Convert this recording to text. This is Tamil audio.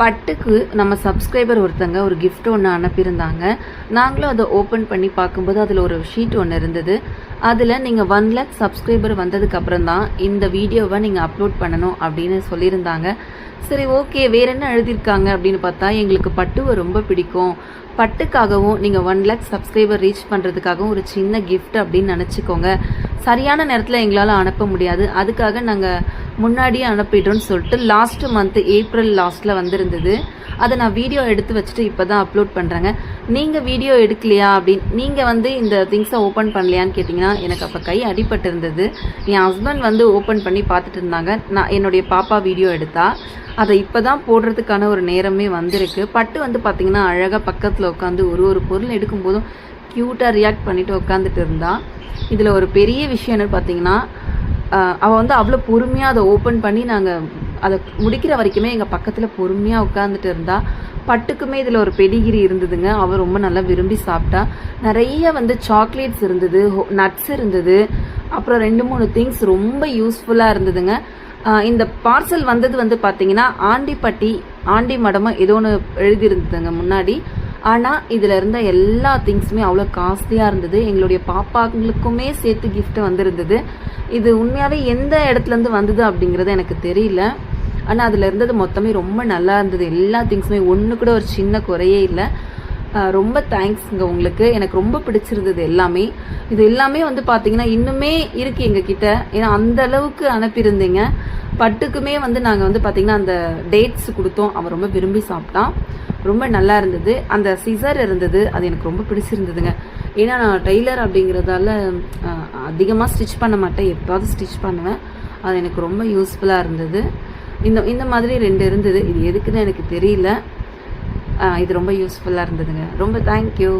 பட்டுக்கு நம்ம சப்ஸ்கிரைபர் ஒருத்தங்க ஒரு கிஃப்ட் ஒன்று அனுப்பியிருந்தாங்க. நாங்களும் அதை ஓப்பன் பண்ணி பார்க்கும்போது அதில் ஒரு ஷீட் ஒன்று இருந்தது. அதில் நீங்கள் 1 lakh சப்ஸ்கிரைபர் வந்ததுக்கப்புறம் தான் இந்த வீடியோவை நீங்கள் அப்லோட் பண்ணணும் அப்படின்னு சொல்லியிருந்தாங்க. சரி, ஓகே, வேறு என்ன எழுதியிருக்காங்க அப்படின்னு பார்த்தா, எங்களுக்கு பட்டுவை ரொம்ப பிடிக்கும், பட்டுக்காகவும் நீங்கள் 1 lakh சப்ஸ்கிரைபர் ரீச் பண்ணுறதுக்காகவும் ஒரு சின்ன கிஃப்ட் அப்படின்னு நினச்சிக்கோங்க. சரியான நேரத்தில் எங்களால் அனுப்ப முடியாது, அதுக்காக நாங்கள் முன்னாடியே அனுப்பிட்டோன்னு சொல்லிட்டு லாஸ்ட் மந்த் ஏப்ரல் லாஸ்ட்டில் வந்திருந்தது. அதை நான் வீடியோ எடுத்து வச்சுட்டு இப்போ தான் அப்லோட் பண்ணுறேங்க. நீங்கள் வீடியோ எடுக்கலையா அப்படின்னு நீங்கள் இந்த திங்ஸை ஓப்பன் பண்ணலையான்னு கேட்டிங்கன்னா, எனக்கு அப்போ கை அடிபட்டு இருந்தது. என் ஹஸ்பண்ட் ஓப்பன் பண்ணி பார்த்துட்டு இருந்தாங்க. நான் என்னுடைய பாப்பா வீடியோ எடுத்தா. அதை இப்போ தான் போடுறதுக்கான ஒரு நேரமே வந்திருக்கு. பட்டு பார்த்திங்கன்னா அழகாக பக்கத்தில் உட்காந்து ஒரு பொருள் எடுக்கும்போதும் க்யூட்டாக ரியாக்ட் பண்ணிவிட்டு உட்காந்துட்டு இருந்தா. இதில் ஒரு பெரிய விஷயம் என்னன்னு பார்த்தீங்கன்னா, அவள் அவ்வளோ பொறுமையாக அதை ஓப்பன் பண்ணி நாங்கள் அதை முடிக்கிற வரைக்குமே எங்கள் பக்கத்தில் பொறுமையாக உட்காந்துட்டு இருந்தா. பட்டுக்குமே இதில் ஒரு பெடிகிரி இருந்ததுங்க. அவள் ரொம்ப நல்லா விரும்பி சாப்பிட்டா. நிறைய சாக்லேட்ஸ் இருந்தது, நட்ஸ் இருந்தது, அப்புறம் 2-3 திங்ஸ் ரொம்ப யூஸ்ஃபுல்லாக இருந்ததுங்க. இந்த பார்சல் வந்தது பார்த்தீங்கன்னா ஆண்டிப்பட்டி ஆண்டி மடமா ஏதோ ஒன்று எழுதியிருந்ததுங்க முன்னாடி. ஆனால் இதில் இருந்த எல்லா திங்ஸுமே அவ்வளோ காஸ்ட்லியாக இருந்தது. எங்களுடைய பாப்பாங்களுக்குமே சேர்த்து கிஃப்ட் வந்திருந்தது. இது உண்மையாகவே எந்த இடத்துலேருந்து வந்தது அப்படிங்கிறது எனக்கு தெரியல. ஆனால் அதில் இருந்தது மொத்தமே ரொம்ப நல்லா இருந்தது. எல்லா திங்ஸுமே ஒன்று கூட ஒரு சின்ன குறையே இல்லை. ரொம்ப தேங்க்ஸுங்க உங்களுக்கு. எனக்கு ரொம்ப பிடிச்சிருந்தது எல்லாமே. இது எல்லாமே பார்த்தீங்கன்னா இன்னுமே இருக்குது எங்ககிட்ட. ஏன்னா அந்த அளவுக்கு அனுப்பியிருந்தீங்க. பட்டுக்குமே நாங்கள் பார்த்தீங்கன்னா அந்த டேட்ஸ் கொடுத்தோம். அவன் ரொம்ப விரும்பி சாப்பிட்டான். ரொம்ப நல்லா இருந்தது. அந்த சிசர் இருந்தது, அது எனக்கு ரொம்ப பிடிச்சிருந்ததுங்க. ஏன்னா நான் டெய்லர் அப்படிங்கிறதால அதிகமாக ஸ்டிச் பண்ண மாட்டேன், எப்போது ஸ்டிச் பண்ணுவேன். அது எனக்கு ரொம்ப யூஸ்ஃபுல்லாக இருந்தது. இந்த மாதிரி 2 இருந்தது. இது எதுக்குன்னு எனக்கு தெரியல. இது ரொம்ப யூஸ்ஃபுல்லாக இருந்ததுங்க. ரொம்ப தேங்க்யூ.